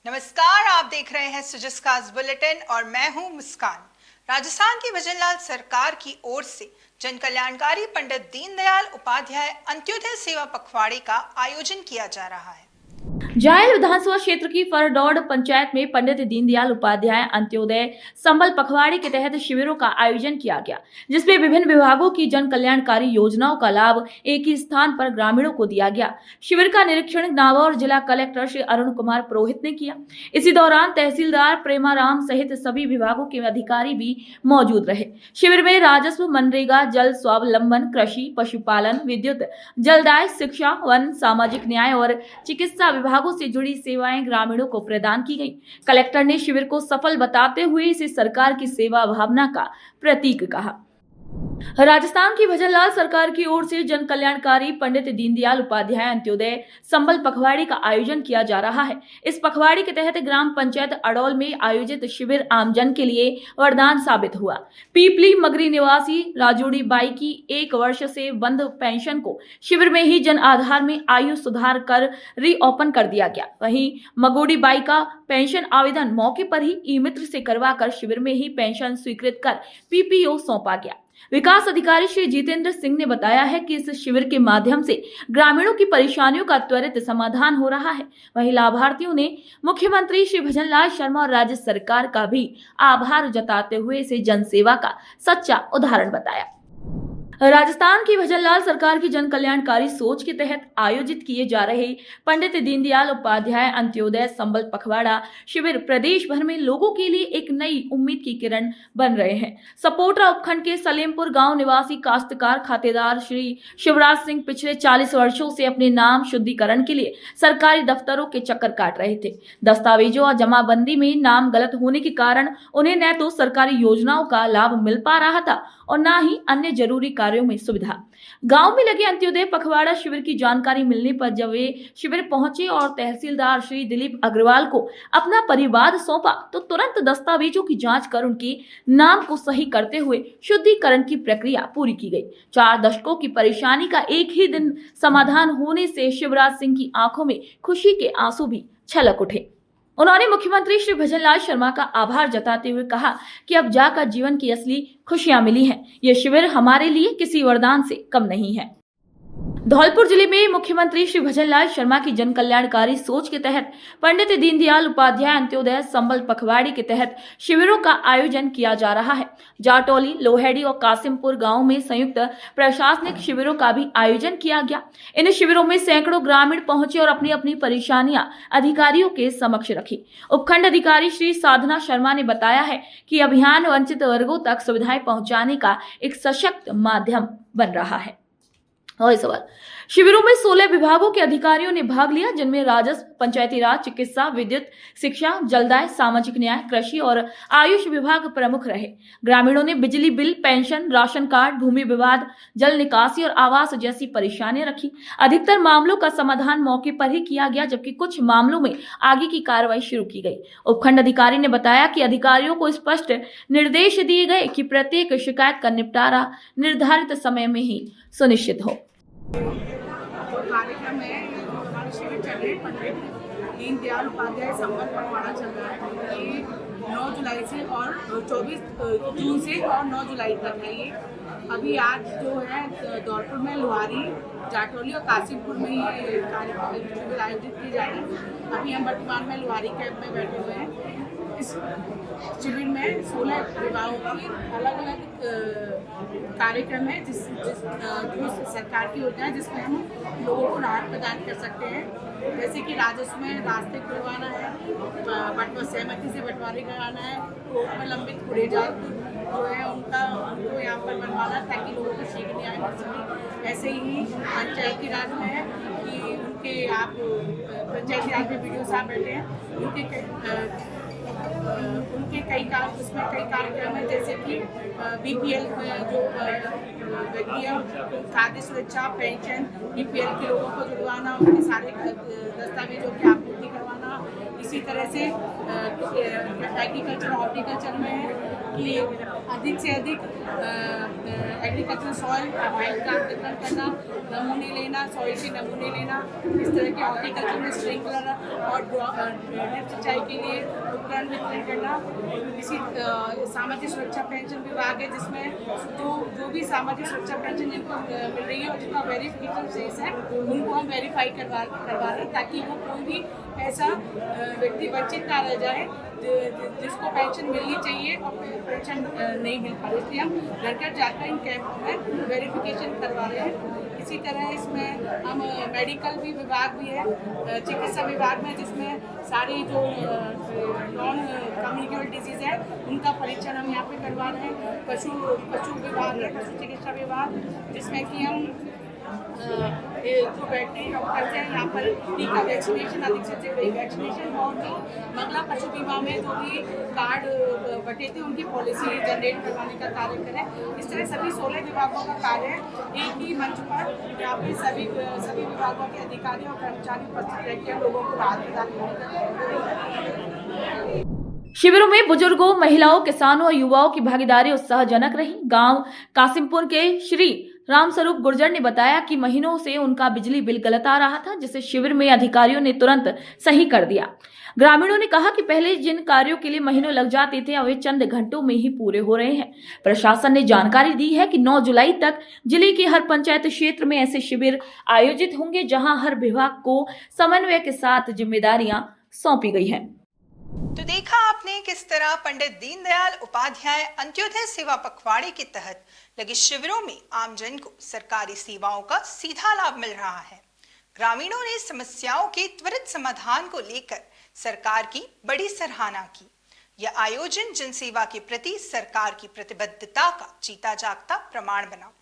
नमस्कार, आप देख रहे हैं सुजस्कास बुलेटिन और मैं हूं मुस्कान। राजस्थान की भजनलाल सरकार की ओर से जन कल्याणकारी पंडित दीनदयाल उपाध्याय अंत्योदय सेवा पखवाड़े का आयोजन किया जा रहा है। जायल विधानसभा क्षेत्र की फरडौड़ पंचायत में पंडित दीनदयाल उपाध्याय अंत्योदय संबल पखवाड़े के तहत शिविरों का आयोजन किया गया, जिसमें विभिन्न विभागों की जन कल्याणकारी योजनाओं का लाभ एक ही स्थान पर ग्रामीणों को दिया गया। शिविर का निरीक्षण नागौर जिला कलेक्टर श्री अरुण कुमार पुरोहित ने किया। इसी दौरान तहसीलदार प्रेमाराम सहित सभी विभागों के अधिकारी भी मौजूद रहे। शिविर में राजस्व, मनरेगा, जल स्वावलंबन, कृषि, पशुपालन, विद्युत, जलदाय, शिक्षा, वन, सामाजिक न्याय और चिकित्सा विभागों से जुड़ी सेवाएं ग्रामीणों को प्रदान की गई। कलेक्टर ने शिविर को सफल बताते हुए इसे सरकार की सेवा भावना का प्रतीक कहा। राजस्थान की भजनलाल सरकार की ओर से जन कल्याणकारी पंडित दीनदयाल उपाध्याय अंत्योदय संबल पखवाड़े का आयोजन किया जा रहा है। इस पखवाड़े के तहत ग्राम पंचायत अडौल में आयोजित शिविर आमजन के लिए वरदान साबित हुआ। पीपली मगरी निवासी राजूड़ी बाई की 1 वर्ष से बंद पेंशन को शिविर में ही जन आधार में आयु सुधार कर रीओपन कर दिया गया। वहीं मगोड़ी बाई का पेंशन आवेदन मौके पर ही ई मित्र से करवाकर शिविर में ही पेंशन स्वीकृत कर पीपीओ सौंपा गया। विकास अधिकारी श्री जितेंद्र सिंह ने बताया है कि इस शिविर के माध्यम से ग्रामीणों की परेशानियों का त्वरित समाधान हो रहा है। वहीं लाभार्थियों ने मुख्यमंत्री श्री भजनलाल शर्मा और राज्य सरकार का भी आभार जताते हुए इसे जनसेवा का सच्चा उदाहरण बताया। राजस्थान की भजनलाल सरकार की जन कल्याणकारी सोच के तहत आयोजित किए जा रहे पंडित दीनदयाल उपाध्याय अंत्योदय संबल पखवाड़ा शिविर प्रदेश भर में लोगों के लिए एक नई उम्मीद की किरण बन रहे हैं। सपोटरा उपखंड के सलेमपुर गांव निवासी काश्तकार खातेदार श्री शिवराज सिंह पिछले 40 वर्षों से अपने नाम शुद्धिकरण के लिए सरकारी दफ्तरों के चक्कर काट रहे थे। दस्तावेजों और जमाबंदी में नाम गलत होने के कारण उन्हें न तो सरकारी योजनाओं का लाभ मिल पा रहा था और न ही अन्य जरूरी कार्यों में सुविधा। गांव में लगे अंत्योदय पखवाड़ा शिविर की जानकारी मिलने पर जब वे शिविर पहुंचे और तहसीलदार श्री दिलीप अग्रवाल को अपना परिवाद सौंपा तो तुरंत दस्तावेजों की जांच कर उनके नाम को सही करते हुए शुद्धिकरण की प्रक्रिया पूरी की गई। 4 दशकों की परेशानी का एक ही दिन समाधान होने से शिवराज सिंह की आंखों में खुशी के आंसू भी छलक उठे। उन्होंने मुख्यमंत्री श्री भजनलाल शर्मा का आभार जताते हुए कहा कि अब जाकर जीवन की असली खुशियां मिली हैं। यह शिविर हमारे लिए किसी वरदान से कम नहीं है। धौलपुर जिले में मुख्यमंत्री श्री भजनलाल शर्मा की जन कल्याणकारी सोच के तहत पंडित दीनदयाल उपाध्याय अंत्योदय संबल पखवाड़े के तहत शिविरों का आयोजन किया जा रहा है। जाटौली, लोहेड़ी और कासिमपुर गांव में संयुक्त प्रशासनिक शिविरों का भी आयोजन किया गया। इन शिविरों में सैकड़ों ग्रामीण पहुंचे और अपनी अपनी परेशानियां अधिकारियों के समक्ष रखी। उपखंड अधिकारी श्री साधना शर्मा ने बताया है कि अभियान वंचित वर्गों तक सुविधाएं पहुंचाने का एक सशक्त माध्यम बन रहा है। और सवाल शिविरों में 16 विभागों के अधिकारियों ने भाग लिया, जिनमें राजस्व, पंचायती राज, चिकित्सा, विद्युत, शिक्षा, जलदाय, सामाजिक न्याय, कृषि और आयुष विभाग प्रमुख रहे। ग्रामीणों ने बिजली बिल, पेंशन, राशन कार्ड, भूमि विवाद, जल निकासी और आवास जैसी परेशानियां रखी। अधिकतर मामलों का समाधान मौके पर ही किया गया, जबकि कुछ मामलों में आगे की कार्रवाई शुरू की गई। उपखंड अधिकारी ने बताया कि अधिकारियों को स्पष्ट निर्देश दिए गए कि प्रत्येक शिकायत का निपटारा निर्धारित समय में ही सुनिश्चित हो। कार्यक्रम में हमारे शिविर चल रहे पंडित दीनदयाल उपाध्याय संबल पखवाड़ा चल रहा है। ये 9 जुलाई से और 24 जून से और 9 जुलाई तक है। ये अभी आज जो है धौलपुर में, लोहारी, जाटौली और कासिमपुर में ये कार्यक्रम शिविर आयोजित किए जा रहे हैं। अभी हम वर्तमान में लोहारी कैंप में बैठे हुए हैं। इस शिविर में 16 विभागों की अलग अलग कार्यक्रम है जिस सरकार की योजना है, जिसमें हम लोगों को राहत प्रदान कर सकते हैं। जैसे कि राजस्व में रास्ते खुलवाना है, सहमति से बंटवारे कराना है, कोर्ट में लंबित कुरेजा जो है उनको यहाँ पर बनवाना ताकि लोगों को शीघ्र न्याय मिल सके। ऐसे ही पंचायती राज में है कि उनके आप पंचायती राज में वीडियो साहब बैठे हैं, उनके कई कार्यक्रम है, जैसे कि बीपीएल जो व्यक्ति है, खाद्य सुरक्षा, पेंशन, बीपीएल के लोगों को जुड़वाना, उनके सारे दस्तावेजों की आपूर्ति करवाना। इसी तरह से एग्रीकल्चर हॉर्टिकल्चर में है कि अधिक से अधिक एग्रीकल्चर सॉइल बैंक का वितरण करना, नमूने लेना, सॉइल के नमूने लेना, इस तरह के हॉर्टिकल्चर में स्प्रिंकलर और ड्रिप सिंचाई के लिए उपकरण वितरण करना। इसी सामाजिक सुरक्षा पेंशन विभाग है जिसमें जो भी सामाजिक सुरक्षा पेंशन जिनको मिल रही है और जिनका वेरिफिकेशन शेष है उनको हम वेरीफाई करवा रहे हैं ताकि वो कोई भी ऐसा व्यक्ति वंचित ना रह जाए जिसको पेंशन मिलनी चाहिए और पेंशन नहीं मिल पा रही। इसलिए हम घर घर जाकर इन कैंपों में वेरिफिकेशन करवा रहे हैं। इसी तरह इसमें हम मेडिकल भी विभाग भी है, चिकित्सा विभाग में जिसमें सारी जो नॉन कम्युनिकेबल डिजीज़ है उनका परीक्षण हम यहाँ पे करवा रहे हैं। पशु विभाग है, पशु चिकित्सा विभाग, जिसमें कि हम जो वेटरनरी डॉक्टर्स हैं यहाँ पर टीका वैक्सीनेशन, अधिक से अधिक वैक्सीनेशन और जो मंगला पशु बीमा में जो भी कार्ड बटे थे उनकी पॉलिसी जनरेट करवाने का कार्य करें। इस तरह सभी 16 विभागों का कार्य है एक ही मंच पर यहाँ पे सभी विभागों के अधिकारी और कर्मचारी उपस्थित रहकर लोगों को राहत प्रदान करने का। शिविरों में बुजुर्गों, महिलाओं, किसानों और युवाओं की भागीदारी उत्साहजनक रही। गांव कासिमपुर के श्री रामस्वरूप गुर्जर ने बताया कि महीनों से उनका बिजली बिल गलत आ रहा था, जिसे शिविर में अधिकारियों ने तुरंत सही कर दिया। ग्रामीणों ने कहा कि पहले जिन कार्यों के लिए महीनों लग जाते थे अब वे चंद घंटों में ही पूरे हो रहे हैं। प्रशासन ने जानकारी दी है कि 9 जुलाई तक जिले के हर पंचायत क्षेत्र में ऐसे शिविर आयोजित होंगे जहां हर विभाग को समन्वय के साथ जिम्मेदारियां सौंपी गई हैं। तो देखा आपने किस तरह पंडित दीनदयाल उपाध्याय अंत्योदय सेवा पखवाड़े के तहत लगे शिविरों में आमजन को सरकारी सेवाओं का सीधा लाभ मिल रहा है। ग्रामीणों ने समस्याओं के त्वरित समाधान को लेकर सरकार की बड़ी सराहना की। यह आयोजन जनसेवा के प्रति सरकार की प्रतिबद्धता का जीता जागता प्रमाण बना।